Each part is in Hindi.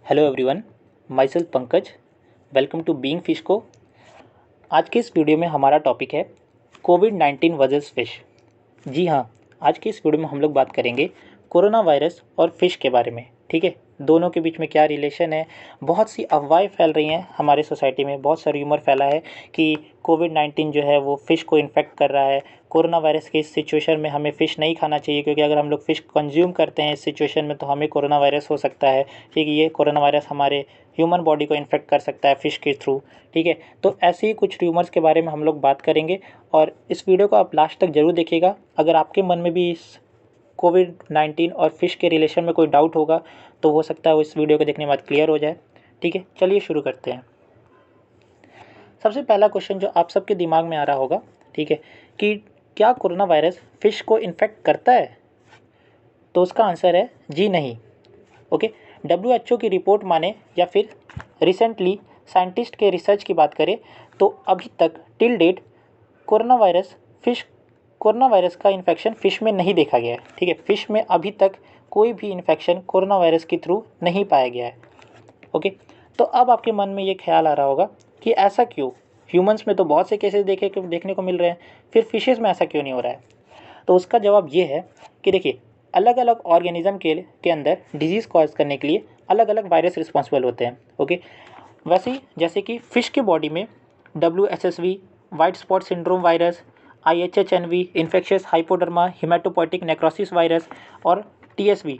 Hello everyone, myself Pankaj. Welcome to being fish को। आज के इस वीडियो में हमारा टॉपिक है कोविड-19 वर्सेस फिश। जी हाँ, आज की इस वीडियो में हम लोग बात करेंगे कोरोना वायरस और फिश के बारे में। ठीक है, दोनों के बीच में क्या रिलेशन है। बहुत सी अफवाहें फैल रही हैं हमारे सोसाइटी में, बहुत सा र्यूमर फैला है कि कोविड-19 जो है वो फ़िश को इन्फेक्ट कर रहा है। कोरोना वायरस के इस सिचुएशन में हमें फ़िश नहीं खाना चाहिए, क्योंकि अगर हम लोग फ़िश कंज्यूम करते हैं इस सिचुएशन में तो हमें कोरोना वायरस हो सकता है। ठीक है, ये कोरोना वायरस हमारे ह्यूमन बॉडी को इन्फेक्ट कर सकता है फ़िश के थ्रू। ठीक है, तो ऐसे ही कुछ र्यूमर्स के बारे में हम लोग बात करेंगे और इस वीडियो को आप लास्ट तक ज़रूर देखिएगा। अगर आपके मन में भी इस कोविड-19 और फिश के रिलेशन में कोई डाउट होगा तो हो सकता है वो इस वीडियो को देखने के बाद क्लियर हो जाए। ठीक है, चलिए शुरू करते हैं। सबसे पहला क्वेश्चन जो आप सबके दिमाग में आ रहा होगा, ठीक है, कि क्या कोरोना वायरस फिश को इन्फेक्ट करता है? तो उसका आंसर है जी नहीं। ओके, WHO की रिपोर्ट माने या फिर रिसेंटली साइंटिस्ट के रिसर्च की बात करें तो अभी तक टिल डेट कोरोना वायरस का इन्फेक्शन फ़िश में नहीं देखा गया है। ठीक है, फ़िश में अभी तक कोई भी इन्फेक्शन कोरोना वायरस के थ्रू नहीं पाया गया है। ओके, तो अब आपके मन में ये ख्याल आ रहा होगा कि ऐसा क्यों? ह्यूमंस में तो बहुत से केसेस देखने को मिल रहे हैं, फिर फिशेज़ में ऐसा क्यों नहीं हो रहा है? तो उसका जवाब ये है कि देखिए, अलग अलग ऑर्गेनिज्म के अंदर डिजीज़ कॉज करने के लिए अलग अलग वायरस रिस्पॉन्सिबल होते हैं। ओके, वैसे ही जैसे कि फ़िश की बॉडी में WSSV, white spot syndrome virus, IHHNV, infectious hypodermal haematopoietic necrosis virus और TSV,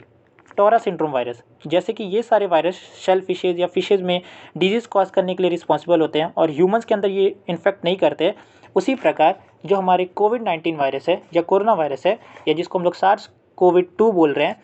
टोरा सिंड्रोम वायरस, जैसे कि ये सारे वायरस शेल फिशेज़ या फिशेज़ में डिजीज़ कॉज करने के लिए रिस्पॉन्सिबल होते हैं और ह्यूमंस के अंदर ये इन्फेक्ट नहीं करते। उसी प्रकार जो हमारे कोविड-19 वायरस है या कोरोना वायरस है या जिसको हम लोग सार्स कोविड-2 बोल रहे हैं,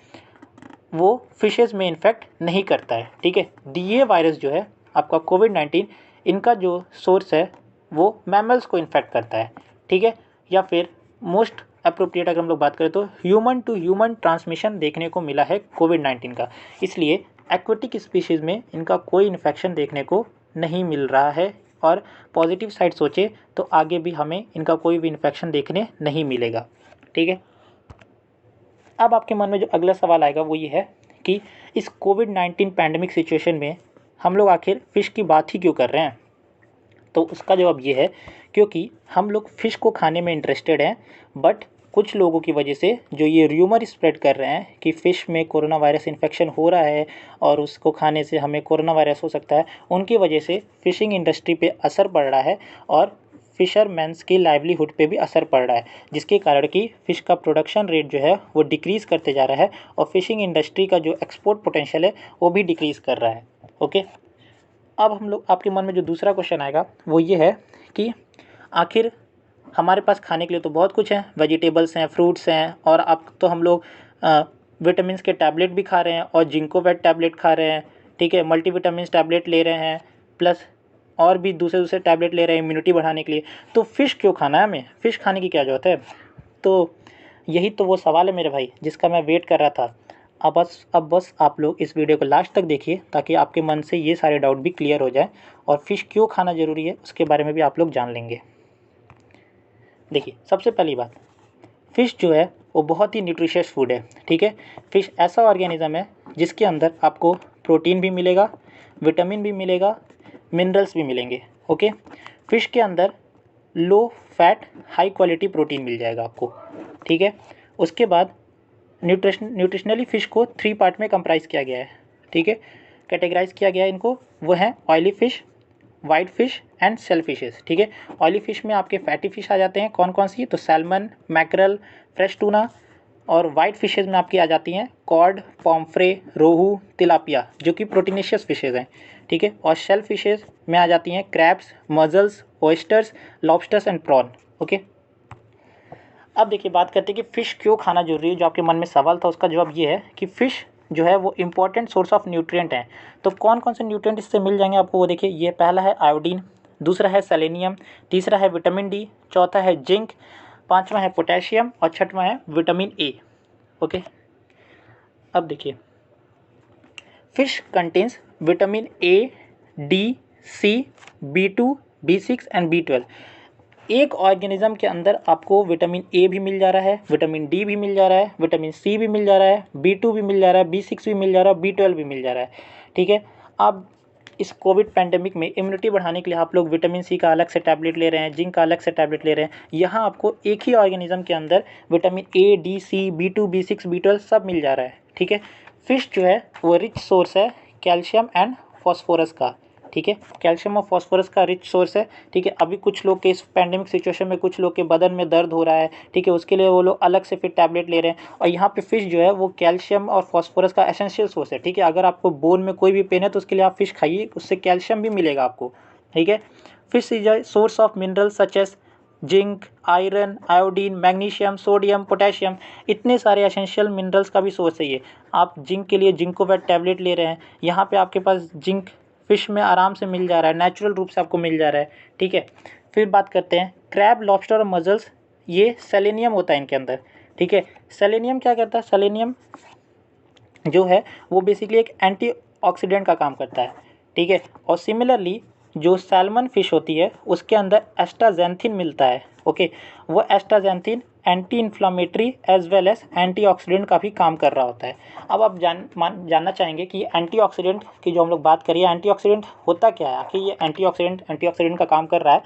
वो फिशेज़ में इन्फेक्ट नहीं करता है। ठीक है, ये वायरस जो है आपका कोविड-19, इनका जो सोर्स है वो मैमल्स को इन्फेक्ट करता है। ठीक है, या फिर मोस्ट अप्रोप्रिएट अगर हम लोग बात करें तो ह्यूमन टू ह्यूमन ट्रांसमिशन देखने को मिला है कोविड-19 का। इसलिए एक्वेटिक स्पीशीज़ में इनका कोई इन्फेक्शन देखने को नहीं मिल रहा है और पॉजिटिव साइड सोचे तो आगे भी हमें इनका कोई भी इन्फेक्शन देखने नहीं मिलेगा। ठीक है, अब आपके मन में जो अगला सवाल आएगा वो ये है कि इस कोविड-19 पैंडेमिक सिचुएशन में हम लोग आखिर फ़िश की बात ही क्यों कर रहे हैं? तो उसका जवाब ये है क्योंकि हम लोग फ़िश को खाने में इंटरेस्टेड हैं, बट कुछ लोगों की वजह से जो ये र्यूमर स्प्रेड कर रहे हैं कि फ़िश में कोरोना वायरस इन्फेक्शन हो रहा है और उसको खाने से हमें कोरोना वायरस हो सकता है, उनकी वजह से फ़िशिंग इंडस्ट्री पे असर पड़ रहा है और फिशरमैन्स की लाइवलीहुड पे भी असर पड़ रहा है, जिसके कारण कि फ़िश का प्रोडक्शन रेट जो है वो डिक्रीज़ करते जा रहा है और फ़िशिंग इंडस्ट्री का जो एक्सपोर्ट पोटेंशियल है वो भी डिक्रीज़ कर रहा है। ओके, अब हम लोग आपके मन में जो दूसरा क्वेश्चन आएगा वो ये है कि आखिर हमारे पास खाने के लिए तो बहुत कुछ है, वेजिटेबल्स हैं, फ्रूट्स हैं, और अब तो हम लोग विटामिन्स के टैबलेट भी खा रहे हैं और जिंकोवेट टैबलेट खा रहे हैं। ठीक है, मल्टीविटामिन्स टैबलेट ले रहे हैं, प्लस और भी दूसरे दूसरे टैबलेट ले रहे हैं इम्यूनिटी बढ़ाने के लिए। तो फ़िश क्यों खाना है हमें? फ़िश खाने की क्या ज़रूरत है? तो यही तो वो सवाल है मेरे भाई, जिसका मैं वेट कर रहा था। अब बस आप लोग इस वीडियो को लास्ट तक देखिए ताकि आपके मन से ये सारे डाउट भी क्लियर हो जाए और फ़िश क्यों खाना ज़रूरी है उसके बारे में भी आप लोग जान लेंगे। देखिए, सबसे पहली बात, फ़िश जो है वो बहुत ही न्यूट्रिशियस फूड है। ठीक है, फ़िश ऐसा ऑर्गेनिज़म है जिसके अंदर आपको प्रोटीन भी मिलेगा, विटामिन भी मिलेगा, मिनरल्स भी मिलेंगे। ओके, फ़िश के अंदर low fat high quality protein मिल जाएगा आपको। ठीक है, उसके बाद न्यूट्रिशनली फ़िश को 3 पार्ट में कंप्राइज़ किया गया है। ठीक है, कैटेगराइज़ किया गया है इनको, वो हैं oily fish, white fish and shell fishes. ठीक है, ऑयली फ़िश में आपके फैटी फ़िश आ जाते हैं। कौन कौन सी? तो सैल्मन, मैकरल, फ्रेश टूना। और वाइट फ़िशेज़ में आपकी आ जाती हैं कॉड, पॉम्फ्रे, रोहू, तिलापिया, जो कि प्रोटीनेशियस फ़िशेज़ हैं। ठीक है, और शेल फिशेज़ में आ जाती हैं crabs, mussels, oysters, lobsters and prawn. Okay, अब देखिए बात करते हैं कि फ़िश क्यों खाना ज़रूरी है। जो आपके मन में सवाल था उसका जवाब ये है कि फ़िश जो है वो इम्पॉर्टेंट सोर्स ऑफ न्यूट्रिएंट है। तो कौन कौन से न्यूट्रिएंट इससे मिल जाएंगे आपको, वो देखिए। ये पहला है आयोडीन, दूसरा है सेलेनियम, तीसरा है विटामिन डी, चौथा है जिंक, पाँचवा है पोटेशियम और छठवां है विटामिन ए। ओके, अब देखिए, fish contains vitamin A, D, C, B2, B6 and B12। एक ऑर्गेनिज्म के अंदर आपको विटामिन ए भी मिल जा रहा है, विटामिन डी भी मिल जा रहा है, विटामिन सी भी मिल जा रहा है, B2 भी मिल जा रहा है, B6 भी मिल जा रहा है, B12 भी मिल जा रहा है। ठीक है, अब इस कोविड पैंडेमिक में इम्यूनिटी बढ़ाने के लिए आप लोग विटामिन सी का अलग से टैबलेट ले रहे हैं, जिंक का अलग से टैबलेट ले रहे हैं। यहाँ आपको एक ही ऑर्गेनिज्म के अंदर vitamin A, D, C, B2, B6, B12 सब मिल जा रहा है। ठीक है, फिश जो है वो रिच सोर्स है कैल्शियम एंड फॉस्फोरस का। ठीक है, कैल्शियम और फॉस्फोरस का रिच सोर्स है। ठीक है, अभी कुछ लोग के इस पैंडेमिक सिचुएशन में कुछ लोग के बदन में दर्द हो रहा है, ठीक है, उसके लिए वो लोग अलग से फिर टैबलेट ले रहे हैं। और यहाँ पे फिश जो है वो कैल्शियम और फॉस्फोरस का एसेंशियल सोर्स है। ठीक है, अगर आपको बोन में कोई भी पेन है तो उसके लिए आप फिश खाइए, उससे कैल्शियम भी मिलेगा आपको। ठीक है, fish is a source of minerals such as zinc, iron, iodine, magnesium, sodium, potassium, इतने सारे एसेंशियल मिनरल्स का भी सोर्स है ये। आप जिंक के लिए जिंकोवेट टैबलेट ले रहे हैं, यहाँ पे आपके पास जिंक फिश में आराम से मिल जा रहा है, नेचुरल रूप से आपको मिल जा रहा है। ठीक है, फिर बात करते हैं क्रैब, लॉबस्टर और मजल्स, ये सेलेनियम होता है इनके अंदर। ठीक है, सेलेनियम क्या करता है, सेलेनियम जो है वो बेसिकली एक एंटीऑक्सीडेंट का काम करता है। ठीक है, और सिमिलरली जो सैल्मन फिश होती है उसके अंदर एस्टाजेंथिन मिलता है। ओके, वो astaxanthin anti inflammatory as well as antioxidant का भी काम कर रहा होता है। अब आप जानना चाहेंगे कि एंटीऑक्सीडेंट की जो हम लोग बात करिए, एंटीऑक्सीडेंट होता क्या है, आखिर ये एंटीऑक्सीडेंट का काम कर रहा है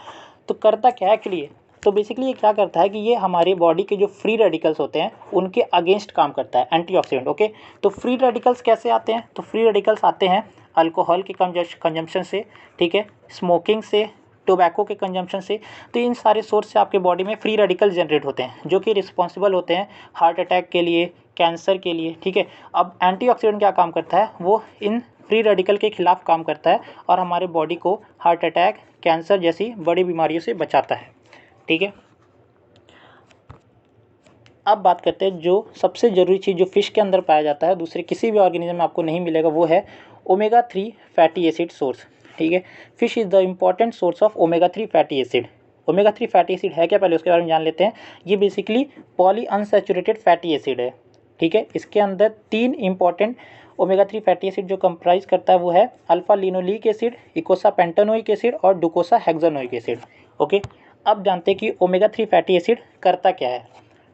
तो करता क्या है एक्चुअली। तो बेसिकली ये क्या करता है कि ये हमारे बॉडी के जो फ्री रेडिकल्स होते हैं उनके अगेंस्ट काम करता है एंटीऑक्सीडेंट। ओके, तो फ्री रेडिकल्स कैसे आते हैं, तो फ्री रेडिकल्स आते हैं अल्कोहल के कंजम्पशन से, ठीक है, स्मोकिंग से, टोबैको के कंजम्पशन से। तो इन सारे सोर्स से आपके बॉडी में फ्री रेडिकल जनरेट होते हैं जो कि रिस्पॉन्सिबल होते हैं हार्ट अटैक के लिए, कैंसर के लिए। ठीक है, अब एंटीऑक्सीडेंट क्या काम करता है, वो इन फ्री रेडिकल के खिलाफ काम करता है और हमारे बॉडी को हार्ट अटैक, कैंसर जैसी बड़ी बीमारियों से बचाता है। ठीक है, अब बात करते हैं जो सबसे ज़रूरी चीज़ जो फिश के अंदर पाया जाता है, दूसरे किसी भी ऑर्गेनिज्म में आपको नहीं मिलेगा, वो है ओमेगा 3 फैटी एसिड सोर्स। ठीक है, fish is the important source of omega 3 fatty acid. Omega 3 fatty acid है क्या, पहले उसके बारे में जान लेते हैं। ये basically poly unsaturated fatty acid है। ठीक है, इसके अंदर 3 इंपॉर्टेंट ओमेगा 3 फैटी एसिड जो कंप्राइज करता है वो है alpha linoleic acid, इकोसा pentanoic acid और डुकोसा हेक्सानोइक एसिड। ओके, अब जानते हैं कि ओमेगा 3 फैटी एसिड करता क्या है।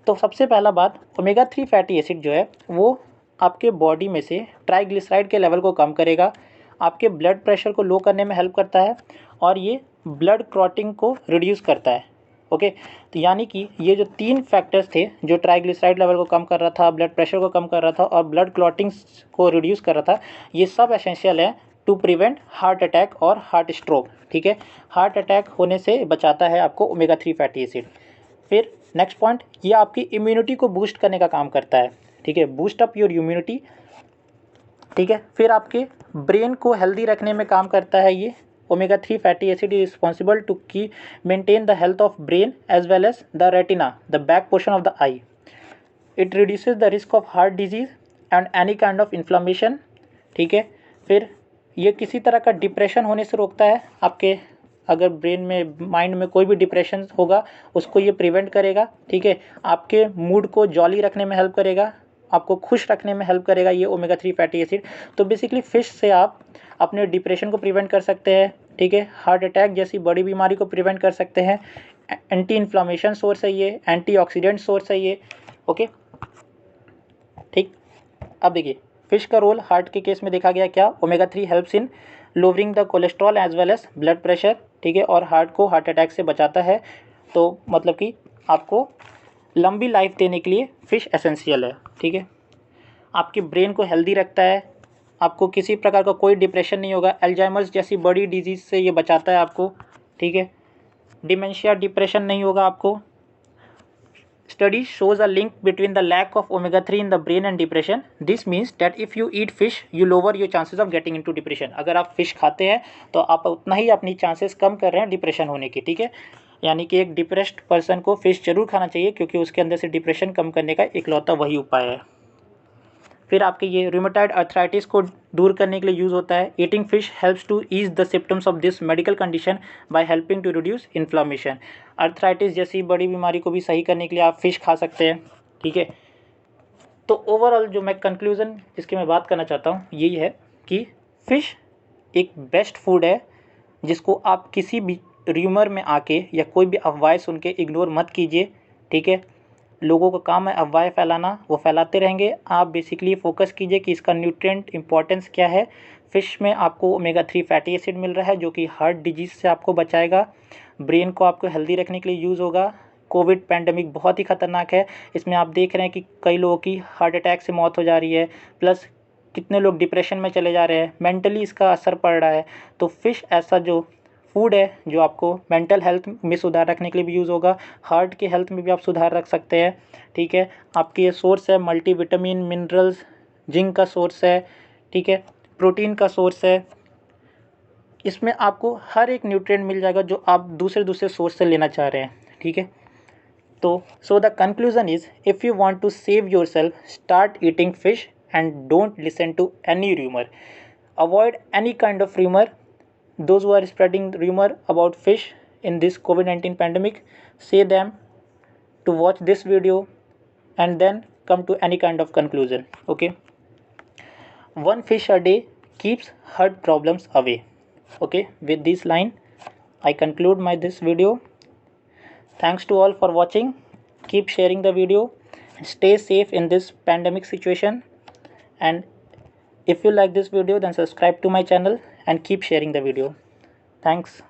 तो सबसे पहला बात, ओमेगा 3 फैटी एसिड जो है वो आपके बॉडी में से ट्राइग्लिसराइड के लेवल को कम करेगा, आपके ब्लड प्रेशर को लो करने में हेल्प करता है और ये ब्लड क्लॉटिंग को रिड्यूस करता है। ओके, तो यानी कि ये जो 3 फैक्टर्स थे जो ट्राइग्लिसराइड लेवल को कम कर रहा था, ब्लड प्रेशर को कम कर रहा था और ब्लड क्लॉटिंग को रिड्यूस कर रहा था, ये सब एसेंशियल है टू प्रिवेंट हार्ट अटैक और हार्ट स्ट्रोक। ठीक है, हार्ट अटैक होने से बचाता है आपको ओमेगा 3 फैटी एसिड। फिर नेक्स्ट पॉइंट, ये आपकी इम्यूनिटी को बूस्ट करने का काम करता है। ठीक है, बूस्ट अप योर इम्यूनिटी। ठीक है, फिर आपके ब्रेन को हेल्दी रखने में काम करता है ये omega 3 fatty acid is responsible to की maintain the health of brain as well as the retina, the back portion of the eye. It reduces the risk of heart disease and any kind of inflammation. ठीक है, फिर ये किसी तरह का डिप्रेशन होने से रोकता है। आपके अगर ब्रेन में, माइंड में कोई भी डिप्रेशन होगा उसको ये प्रिवेंट करेगा। ठीक है, आपके मूड को जॉली रखने में हेल्प करेगा, आपको खुश रखने में हेल्प करेगा ये ओमेगा 3 फैटी एसिड। तो बेसिकली फ़िश से आप अपने डिप्रेशन को प्रिवेंट कर सकते हैं। ठीक है, हार्ट अटैक जैसी बड़ी बीमारी को प्रिवेंट कर सकते हैं। एंटी इन्फ्लामेशन सोर्स है ये, एंटीऑक्सीडेंट सोर्स है ये। ओके, ठीक, अब देखिए फिश का रोल हार्ट के केस में देखा गया क्या, omega 3 helps in lowering the cholesterol as well as blood pressure. ठीक है, और हार्ट को हार्ट अटैक से बचाता है। तो मतलब कि आपको लंबी लाइफ देने के लिए फ़िश एसेंशियल है। ठीक है, आपके ब्रेन को हेल्दी रखता है, आपको किसी प्रकार का कोई डिप्रेशन नहीं होगा, अल्जाइमर्स जैसी बड़ी डिजीज़ से ये बचाता है आपको। ठीक है, डिमेंशिया, डिप्रेशन नहीं होगा आपको। Study shows a link between the lack of omega 3 in the brain and depression. This means that if you eat fish, you lower your chances of getting into depression. अगर आप फिश खाते हैं तो आप उतना ही अपनी चांसेस कम कर रहे हैं डिप्रेशन होने की। ठीक है, यानी कि एक डिप्रेस्ड पर्सन को फिश जरूर खाना चाहिए क्योंकि उसके अंदर से डिप्रेशन कम करने का इकलौता वही उपाय है। फिर आपके ये रूमेटॉइड अर्थराइटिस को दूर करने के लिए यूज़ होता है। Eating fish helps to ease the symptoms of this medical condition by helping to reduce inflammation. Arthritis जैसी बड़ी बीमारी को भी सही करने के लिए आप फिश खा सकते हैं। ठीक है, तो ओवरऑल जो मैं कंक्लूज़न जिसकी मैं बात करना चाहता हूँ यही है कि फ़िश एक बेस्ट फूड है जिसको आप किसी भी र्यूमर में आके या कोई भी अफवाह सुन के इग्नोर मत कीजिए, ठीक है। लोगों का काम है अफवाह फैलाना, वो फैलाते रहेंगे। आप बेसिकली फोकस कीजिए कि इसका न्यूट्रिएंट इंपॉर्टेंस क्या है। फ़िश में आपको ओमेगा 3 फैटी एसिड मिल रहा है जो कि हार्ट डिजीज़ से आपको बचाएगा, ब्रेन को आपको हेल्दी रखने के लिए यूज़ होगा। कोविड पैंडमिक बहुत ही ख़तरनाक है, इसमें आप देख रहे हैं कि कई लोगों की हार्ट अटैक से मौत हो जा रही है, प्लस कितने लोग डिप्रेशन में चले जा रहे हैं, मेंटली इसका असर पड़ रहा है। तो फ़िश ऐसा जो फूड है जो आपको मेंटल हेल्थ में सुधार रखने के लिए भी यूज़ होगा, हार्ट के हेल्थ में भी आप सुधार रख सकते हैं, ठीक है। आपकी ये सोर्स है मल्टीविटामिन, मिनरल्स, जिंक का सोर्स है, ठीक है, प्रोटीन का सोर्स है। इसमें आपको हर एक न्यूट्रिएंट मिल जाएगा जो आप दूसरे सोर्स से लेना चाह रहे हैं, ठीक है। तो so the conclusion is, if you want to save yourself, start eating fish and don't listen to any rumour, avoid any kind of rumour. Those who are spreading rumor about fish in this COVID-19 pandemic, say them to watch this video and then come to any kind of conclusion. Okay, one fish a day keeps heart problems away. Okay, with this line I conclude my this video. Thanks to all for watching. Keep sharing the video, stay safe in this pandemic situation, and if you like this video then subscribe to my channel and keep sharing the video. Thanks.